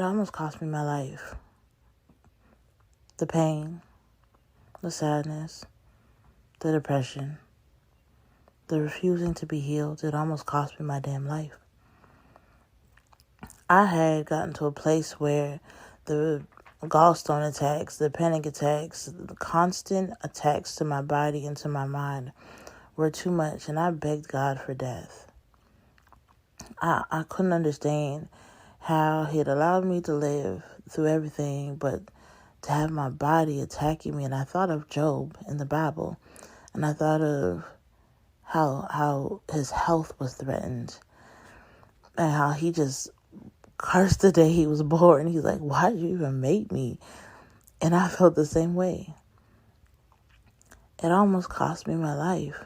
almost cost me my life. The pain, the sadness, the depression, the refusing to be healed, it almost cost me my damn life. I had gotten to a place where the gallstone attacks, the panic attacks, the constant attacks to my body and to my mind were too much, and I begged God for death. I couldn't understand how he had allowed me to live through everything, but to have my body attacking me. And I thought of Job in the Bible, and I thought of how his health was threatened, and how he just cursed the day he was born. He's like, why did you even make me? And I felt the same way. It almost cost me my life,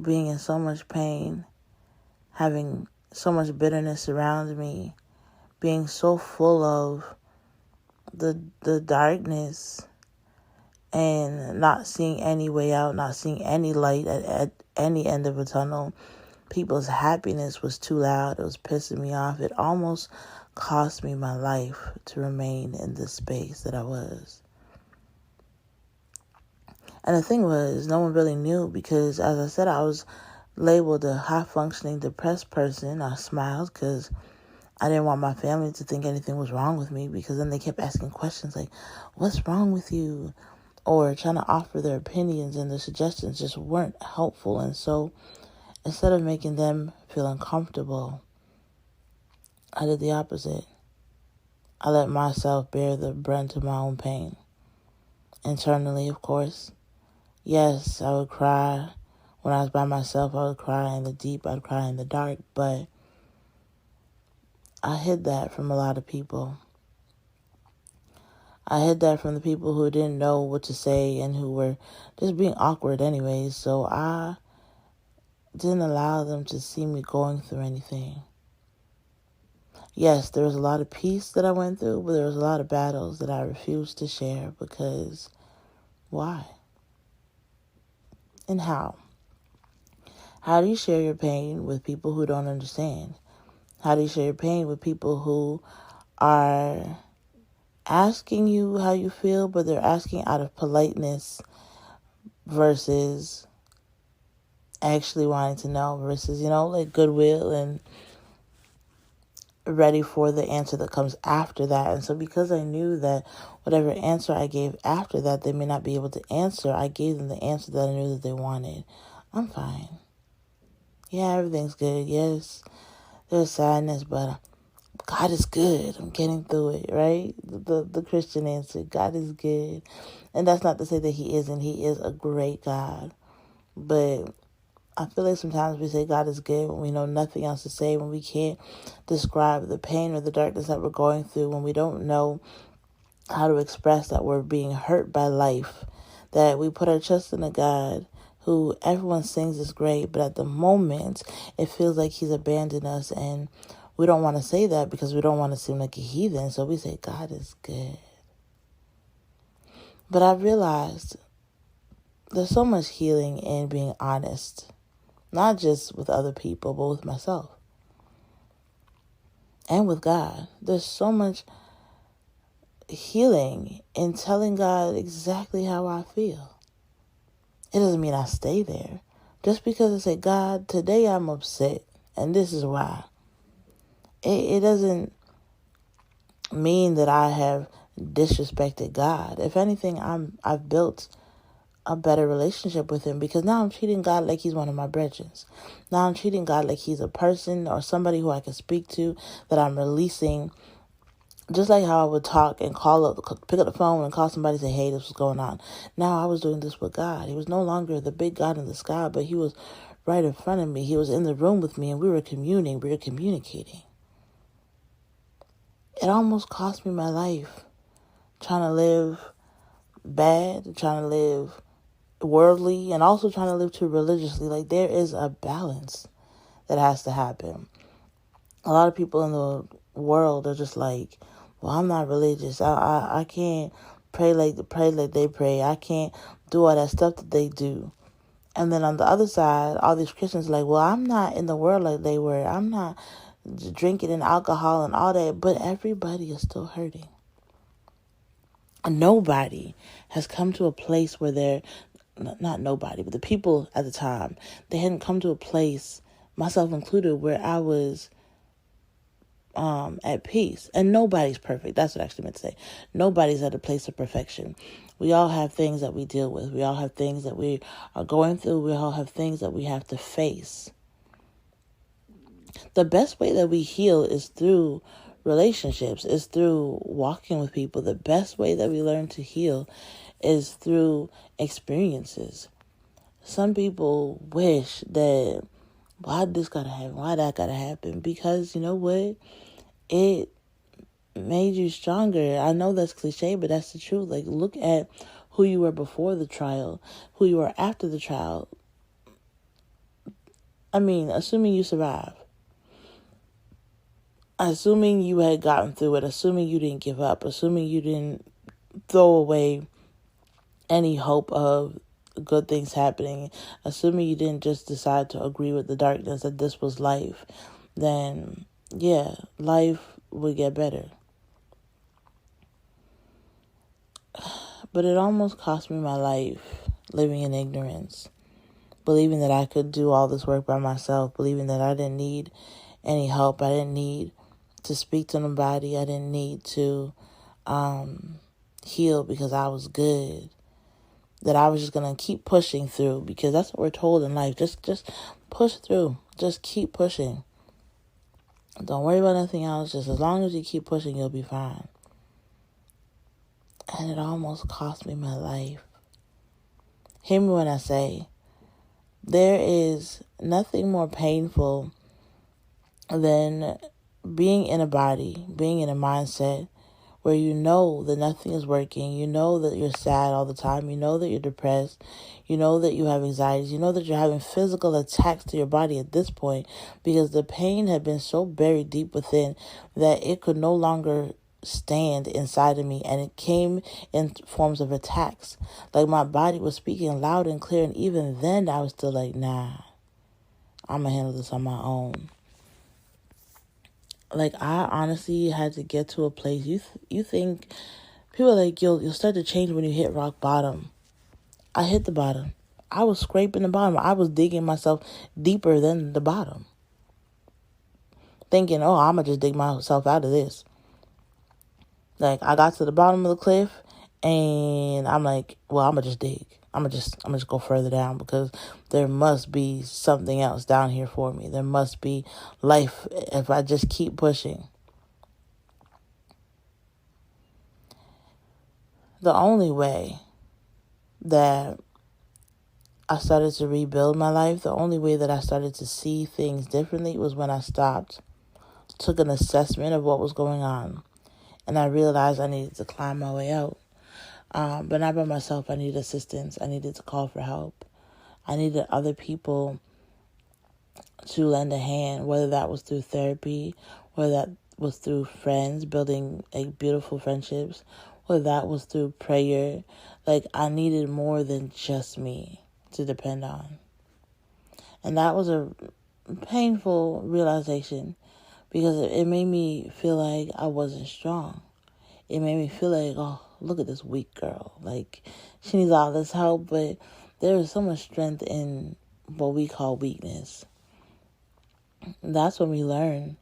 being in so much pain, having so much bitterness around me, being so full of the darkness and not seeing any way out, not seeing any light at any end of a tunnel. People's happiness was too loud. It was pissing me off. It almost cost me my life to remain in this space that I was. And the thing was, no one really knew because, as I said, I was labeled a high-functioning depressed person. I smiled because I didn't want my family to think anything was wrong with me, because then they kept asking questions like, what's wrong with you? Or trying to offer their opinions, and the suggestions just weren't helpful. And so instead of making them feel uncomfortable, I did the opposite. I let myself bear the brunt of my own pain. Internally, of course. Yes, I would cry. When I was by myself, I would cry in the deep, I'd cry in the dark, but I hid that from a lot of people. I hid that from the people who didn't know what to say and who were just being awkward anyways, so I didn't allow them to see me going through anything. Yes, there was a lot of peace that I went through, but there was a lot of battles that I refused to share because why? And how? How do you share your pain with people who don't understand? How do you share your pain with people who are asking you how you feel, but they're asking out of politeness versus actually wanting to know, versus, like goodwill and ready for the answer that comes after that. And so because I knew that whatever answer I gave after that, they may not be able to answer, I gave them the answer that I knew that they wanted. I'm fine. Yeah, everything's good. Yes, there's sadness, but God is good. I'm getting through it, right? The Christian answer, God is good. And that's not to say that he isn't. He is a great God. But I feel like sometimes we say God is good when we know nothing else to say, when we can't describe the pain or the darkness that we're going through, when we don't know how to express that we're being hurt by life, that we put our trust in a God who everyone sings is great, but at the moment, it feels like he's abandoned us, and we don't want to say that because we don't want to seem like a heathen, so we say, God is good. But I've realized there's so much healing in being honest, not just with other people, but with myself and with God. There's so much healing in telling God exactly how I feel. It doesn't mean I stay there. Just because I say, God, today I'm upset, and this is why. It doesn't mean that I have disrespected God. If anything, I've built a better relationship with him, because now I'm treating God like he's one of my brethren. Now I'm treating God like he's a person or somebody who I can speak to, that I'm releasing. Just like how I would talk and pick up the phone and call somebody and say, hey, this was going on. Now I was doing this with God. He was no longer the big God in the sky, but he was right in front of me. He was in the room with me, and we were communicating. It almost cost me my life trying to live bad, trying to live worldly, and also trying to live too religiously. Like, there is a balance that has to happen. A lot of people in the world are just like, well, I'm not religious. I can't pray like they pray. I can't do all that stuff that they do. And then on the other side, all these Christians are like, well, I'm not in the world like they were. I'm not drinking and alcohol and all that, but everybody is still hurting. Nobody has come to a place where they're, not nobody, but the people at the time, they hadn't come to a place, myself included, where I was at peace. And nobody's perfect. That's what I actually meant to say. Nobody's at a place of perfection. We all have things that we deal with. We all have things that we are going through. We all have things that we have to face. The best way that we heal is through relationships, is through walking with people. The best way that we learn to heal is through experiences. Some people wish that, why this gotta happen? Why that gotta happen? Because you know what? It made you stronger. I know that's cliche, but that's the truth. Like, look at who you were before the trial, who you were after the trial. I mean, assuming you survived. Assuming you had gotten through it, assuming you didn't give up, assuming you didn't throw away any hope of good things happening, assuming you didn't just decide to agree with the darkness that this was life, then yeah, life would get better. But it almost cost me my life living in ignorance, believing that I could do all this work by myself, believing that I didn't need any help. I didn't need to speak to nobody. I didn't need to heal because I was good. That I was just going to keep pushing through, because that's what we're told in life. Just push through. Just keep pushing. Don't worry about nothing else. Just as long as you keep pushing, you'll be fine. And it almost cost me my life. Hear me when I say, there is nothing more painful than being in a body, being in a mindset where you know that nothing is working, you know that you're sad all the time, you know that you're depressed, you know that you have anxieties, you know that you're having physical attacks to your body at this point, because the pain had been so buried deep within that it could no longer stand inside of me, and it came in forms of attacks. Like, my body was speaking loud and clear, and even then I was still like, nah, I'm gonna handle this on my own. Like, I honestly had to get to a place. You think people are like, you'll start to change when you hit rock bottom. I hit the bottom. I was scraping the bottom. I was digging myself deeper than the bottom, thinking, oh, I'm gonna just dig myself out of this. Like, I got to the bottom of the cliff, and I'm like, well, I'm gonna just dig. I'm gonna just go further down, because there must be something else down here for me. There must be life if I just keep pushing. The only way that I started to rebuild my life, the only way that I started to see things differently, was when I stopped, took an assessment of what was going on, and I realized I needed to climb my way out. But not by myself. I needed assistance. I needed to call for help. I needed other people to lend a hand, whether that was through therapy, whether that was through friends, building beautiful friendships, whether that was through prayer. Like, I needed more than just me to depend on. And that was a painful realization, because it made me feel like I wasn't strong. It made me feel like, oh, look at this weak girl. Like, she needs all this help, but there is so much strength in what we call weakness. That's when we learn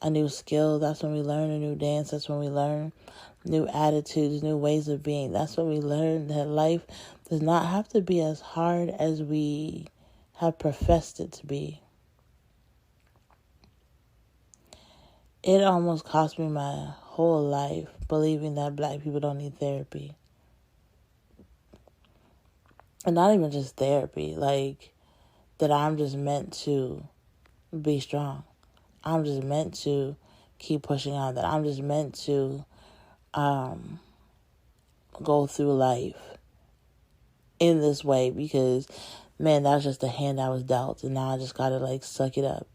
a new skill. That's when we learn a new dance. That's when we learn new attitudes, new ways of being. That's when we learn that life does not have to be as hard as we have professed it to be. It almost cost me my whole life believing that Black people don't need therapy. And not even just therapy, like, that I'm just meant to be strong. I'm just meant to keep pushing on, that I'm just meant to go through life in this way, because, man, that was just the hand I was dealt, and now I just gotta, like, suck it up.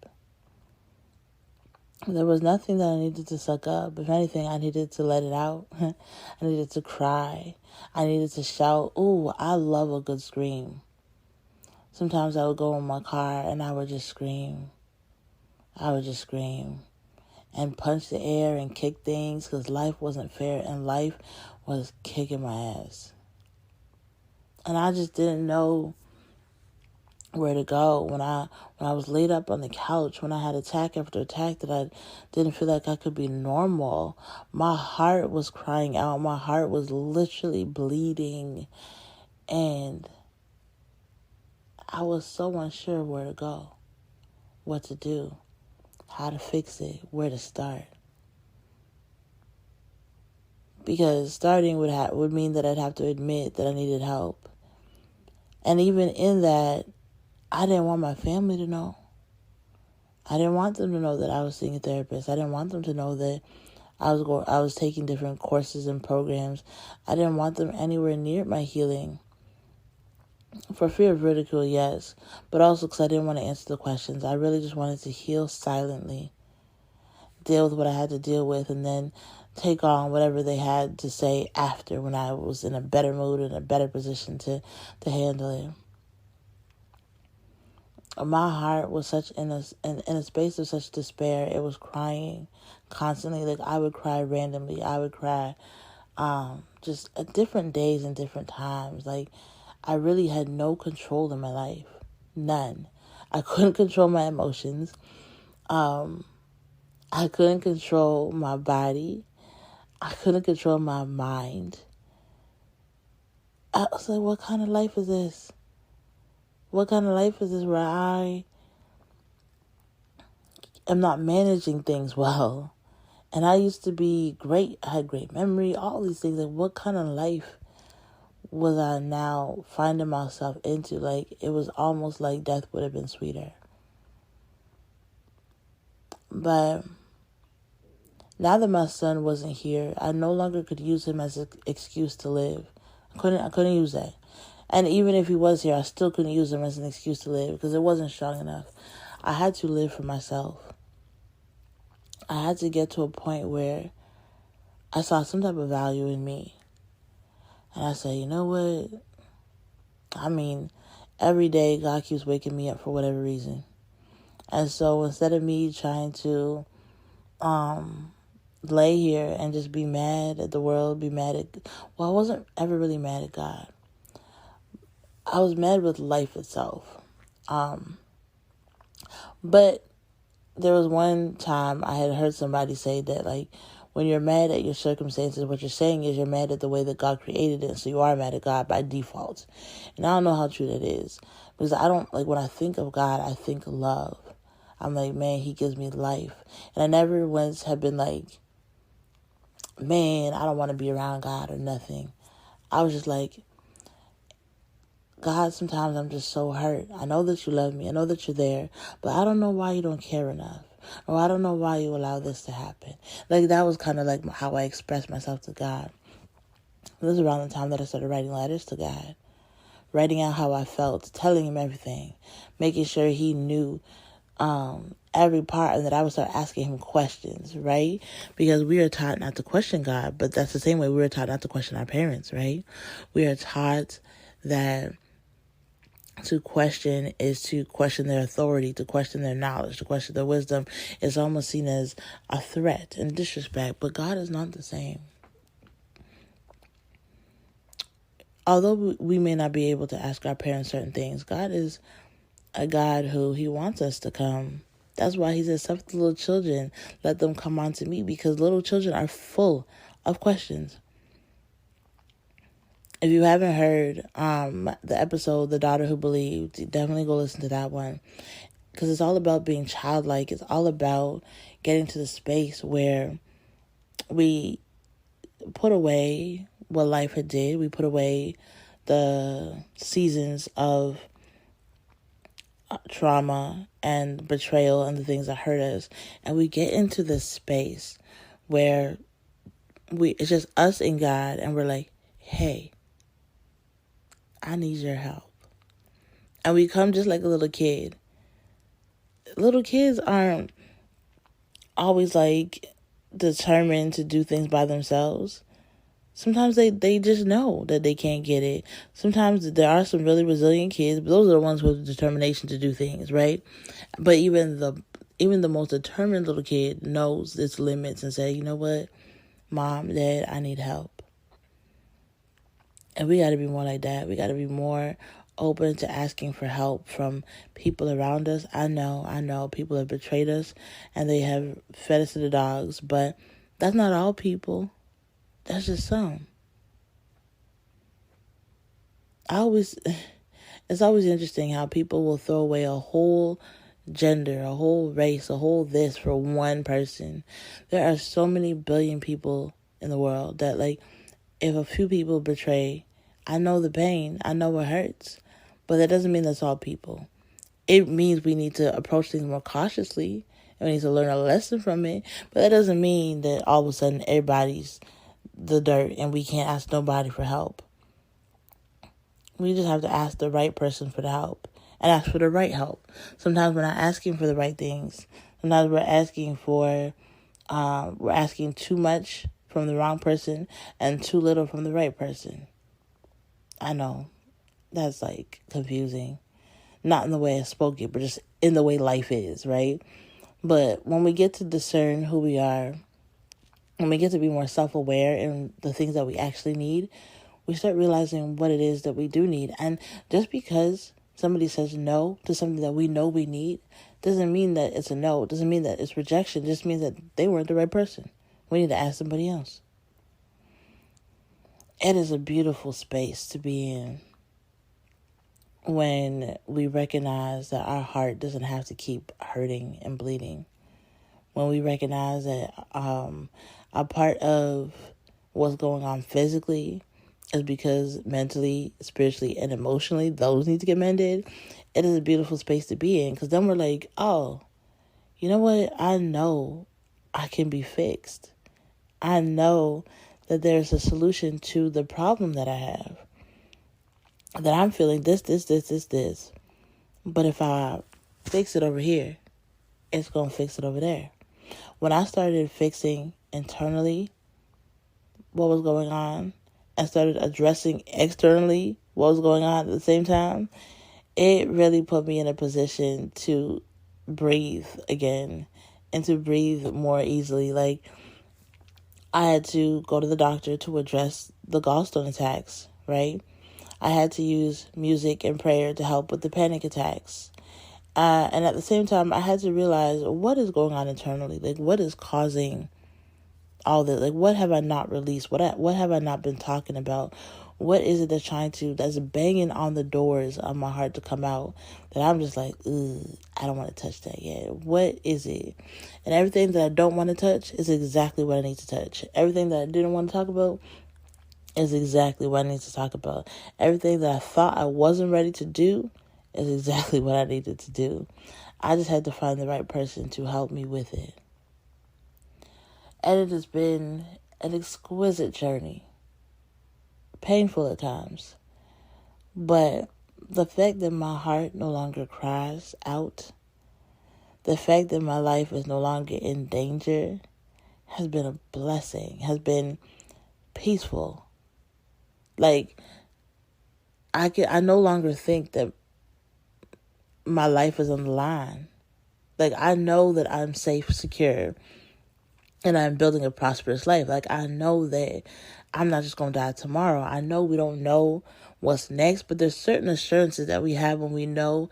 There was nothing that I needed to suck up. If anything, I needed to let it out. I needed to cry. I needed to shout. Ooh, I love a good scream. Sometimes I would go in my car and I would just scream. I would just scream. and punch the air and kick things because life wasn't fair and life was kicking my ass. And I just didn't know where to go when I was laid up on the couch, when I had attack after attack that I didn't feel like I could be normal. My heart was crying out. My heart was literally bleeding. And I was so unsure where to go, what to do, how to fix it, where to start. Because starting would mean that I'd have to admit that I needed help. And even in that, I didn't want my family to know. I didn't want them to know that I was seeing a therapist. I didn't want them to know that I was taking different courses and programs. I didn't want them anywhere near my healing. For fear of ridicule, yes. But also because I didn't want to answer the questions. I really just wanted to heal silently. Deal with what I had to deal with. And then take on whatever they had to say after when I was in a better mood and a better position to handle it. My heart was such in a space of such despair. It was crying constantly. Like I would cry randomly. I would cry just at different days and different times. Like I really had no control in my life. None. I couldn't control my emotions. I couldn't control my body. I couldn't control my mind. I was like, what kind of life is this? What kind of life is this where I am not managing things well? And I used to be great. I had great memory, all these things. Like, what kind of life was I now finding myself into? Like, it was almost like death would have been sweeter. But now that my son wasn't here, I no longer could use him as an excuse to live. I couldn't use that. And even if he was here, I still couldn't use him as an excuse to live because it wasn't strong enough. I had to live for myself. I had to get to a point where I saw some type of value in me. And I said, you know what? I mean, every day God keeps waking me up for whatever reason. And so instead of me trying to lay here and just be mad at the world, I wasn't ever really mad at God. I was mad with life itself. But there was one time I had heard somebody say that, like, when you're mad at your circumstances, what you're saying is you're mad at the way that God created it, so you are mad at God by default. And I don't know how true that is. Because when I think of God, I think love. I'm like, man, he gives me life. And I never once have been like, man, I don't want to be around God or nothing. I was just like, God, sometimes I'm just so hurt. I know that you love me. I know that you're there. But I don't know why you don't care enough. Or I don't know why you allow this to happen. Like, that was kind of like how I expressed myself to God. This is around the time that I started writing letters to God. Writing out how I felt. Telling him everything. Making sure he knew every part, and that I would start asking him questions, right? Because we are taught not to question God. But that's the same way we were taught not to question our parents, right? We are taught that to question is to question their authority, to question their knowledge, to question their wisdom. It's almost seen as a threat and disrespect, but God is not the same. Although we may not be able to ask our parents certain things, God is a God who he wants us to come. That's why he says, suffer the little children, let them come unto me, because little children are full of questions. If you haven't heard the episode, The Daughter Who Believed, definitely go listen to that one. Because it's all about being childlike. It's all about getting to the space where we put away what life had did. We put away the seasons of trauma and betrayal and the things that hurt us. And we get into this space where it's just us and God. And we're like, hey, I need your help. And we come just like a little kid. Little kids aren't always like determined to do things by themselves. Sometimes they just know that they can't get it. Sometimes there are some really resilient kids, but those are the ones with the determination to do things, right? But even Even the most determined little kid knows its limits and say, you know what, Mom, Dad, I need help. And we got to be more like that. We got to be more open to asking for help from people around us. I know people have betrayed us and they have fed us to the dogs, but that's not all people. That's just some. It's always interesting how people will throw away a whole gender, a whole race, a whole this for one person. There are so many billion people in the world that, like, if a few people betray, I know the pain, I know it hurts, but that doesn't mean that's all people. It means we need to approach things more cautiously and we need to learn a lesson from it, but that doesn't mean that all of a sudden everybody's the dirt and we can't ask nobody for help. We just have to ask the right person for the help and ask for the right help. Sometimes we're not asking for the right things. Sometimes we're asking too much from the wrong person and too little from the right person. I know that's like confusing. Not in the way I spoke it, but just in the way life is, right? But when we get to discern who we are, when we get to be more self-aware in the things that we actually need, we start realizing what it is that we do need. And just because somebody says no to something that we know we need doesn't mean that it's a no. It doesn't mean that it's rejection. It just means that they weren't the right person. We need to ask somebody else. It is a beautiful space to be in when we recognize that our heart doesn't have to keep hurting and bleeding. When we recognize that a part of what's going on physically is because mentally, spiritually, and emotionally, those need to get mended. It is a beautiful space to be in, because then we're like, oh, you know what? I know I can be fixed. I know that there's a solution to the problem that I have. That I'm feeling this. But if I fix it over here, it's going to fix it over there. When I started fixing internally what was going on, and started addressing externally what was going on at the same time, it really put me in a position to breathe again and to breathe more easily. Like, I had to go to the doctor to address the gallstone attacks, right? I had to use music and prayer to help with the panic attacks. And at the same time, I had to realize what is going on internally. Like, what is causing all this? Like, what have I not released? What have I not been talking about? What is it that's banging on the doors of my heart to come out that I'm just like, I don't want to touch that yet. What is it? And everything that I don't want to touch is exactly what I need to touch. Everything that I didn't want to talk about is exactly what I need to talk about. Everything that I thought I wasn't ready to do is exactly what I needed to do. I just had to find the right person to help me with it. And it has been an exquisite journey. Painful at times. But the fact that my heart no longer cries out, the fact that my life is no longer in danger, has been a blessing, has been peaceful. Like, I no longer think that my life is on the line. Like, I know that I'm safe, secure, and I'm building a prosperous life. Like, I know that I'm not just going to die tomorrow. I know we don't know what's next, but there's certain assurances that we have when we know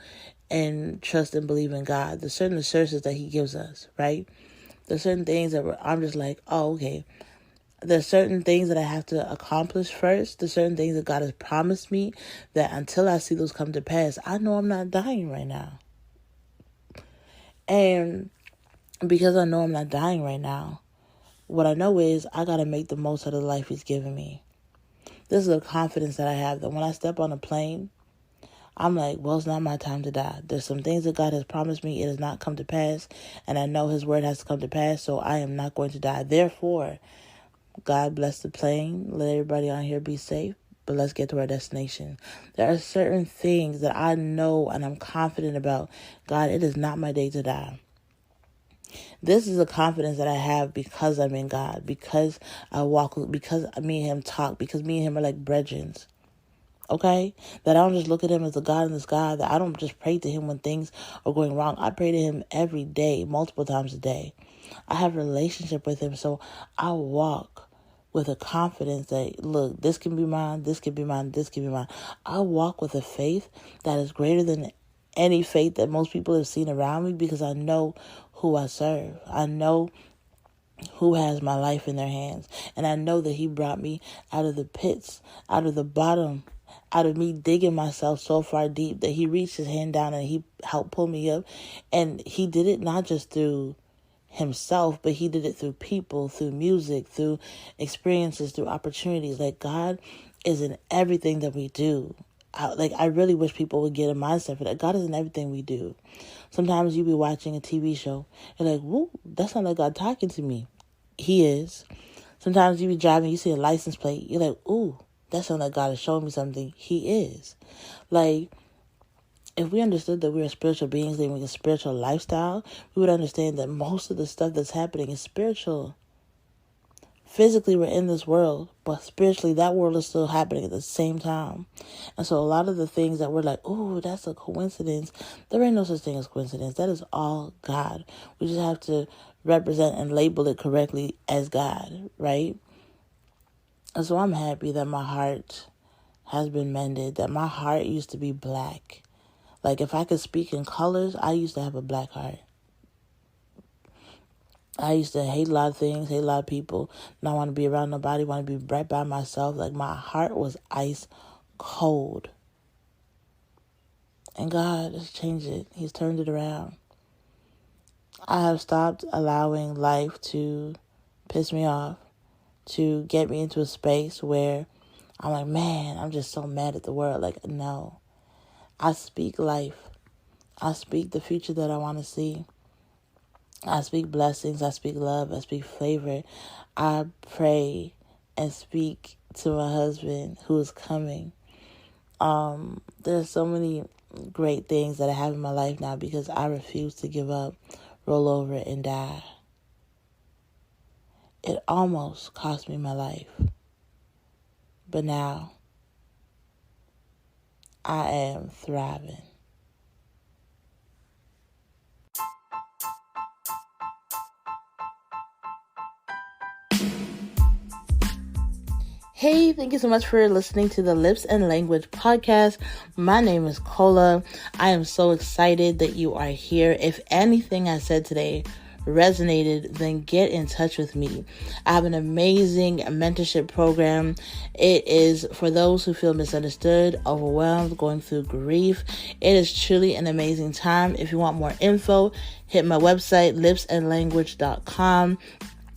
and trust and believe in God. There's certain assurances that He gives us, right? There's certain things that I'm just like, oh, okay. There's certain things that I have to accomplish first. There's certain things that God has promised me that until I see those come to pass, I know I'm not dying right now. And because I know I'm not dying right now, what I know is I got to make the most out of the life He's given me. This is a confidence that I have that when I step on a plane, I'm like, well, it's not my time to die. There's some things that God has promised me. It has not come to pass. And I know His word has to come to pass. So I am not going to die. Therefore, God bless the plane. Let everybody on here be safe. But let's get to our destination. There are certain things that I know and I'm confident about. God, it is not my day to die. This is a confidence that I have because I'm in God, because I walk, because me and Him talk, because me and Him are like brethren. Okay? That I don't just look at him as a God in the sky, that I don't just pray to him when things are going wrong. I pray to him every day, multiple times a day. I have a relationship with him, so I walk with a confidence that, look, this can be mine, this can be mine, this can be mine. I walk with a faith that is greater than any faith that most people have seen around me, because I know who I serve. I know who has my life in their hands. And I know that he brought me out of the pits, out of the bottom, out of me digging myself so far deep, that he reached his hand down and he helped pull me up. And he did it not just through himself, but he did it through people, through music, through experiences, through opportunities. Like, God is in everything that we do. I really wish people would get a mindset for that. God is in everything we do. Sometimes you be watching a TV show, you're like, woo, that's not like God talking to me. He is. Sometimes you be driving, you see a license plate, you're like, ooh, that sounds like God is showing me something. He is. Like, if we understood that we are spiritual beings living a spiritual lifestyle, we would understand that most of the stuff that's happening is spiritual. Physically, we're in this world, but spiritually, that world is still happening at the same time. And so a lot of the things that we're like, oh, that's a coincidence. There ain't no such thing as coincidence. That is all God. We just have to represent and label it correctly as God, right? And so I'm happy that my heart has been mended, that my heart used to be black. Like, if I could speak in colors, I used to have a black heart. I used to hate a lot of things, hate a lot of people, not want to be around nobody, want to be right by myself. Like, my heart was ice cold. And God has changed it. He's turned it around. I have stopped allowing life to piss me off, to get me into a space where I'm like, man, I'm just so mad at the world. Like, no. I speak life. I speak the future that I want to see. I speak blessings, I speak love, I speak favor. I pray and speak to my husband who is coming. There's so many great things that I have in my life now because I refuse to give up, roll over, and die. It almost cost me my life. But now, I am thriving. Hey, thank you so much for listening to the Lips and Language podcast. My name is Cola. I am so excited that you are here. If anything I said today resonated, then get in touch with me. I have an amazing mentorship program. It is for those who feel misunderstood, overwhelmed, going through grief. It is truly an amazing time. If you want more info, hit my website, lipsandlanguage.com.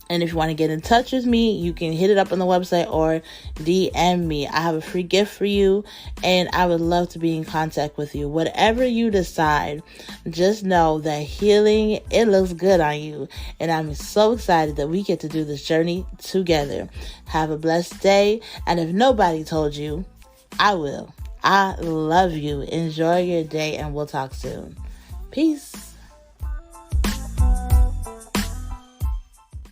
And if you want to get in touch with me, you can hit it up on the website or DM me. I have a free gift for you, and I would love to be in contact with you. Whatever you decide, just know that healing, it looks good on you. And I'm so excited that we get to do this journey together. Have a blessed day. And if nobody told you, I will. I love you. Enjoy your day, and we'll talk soon. Peace.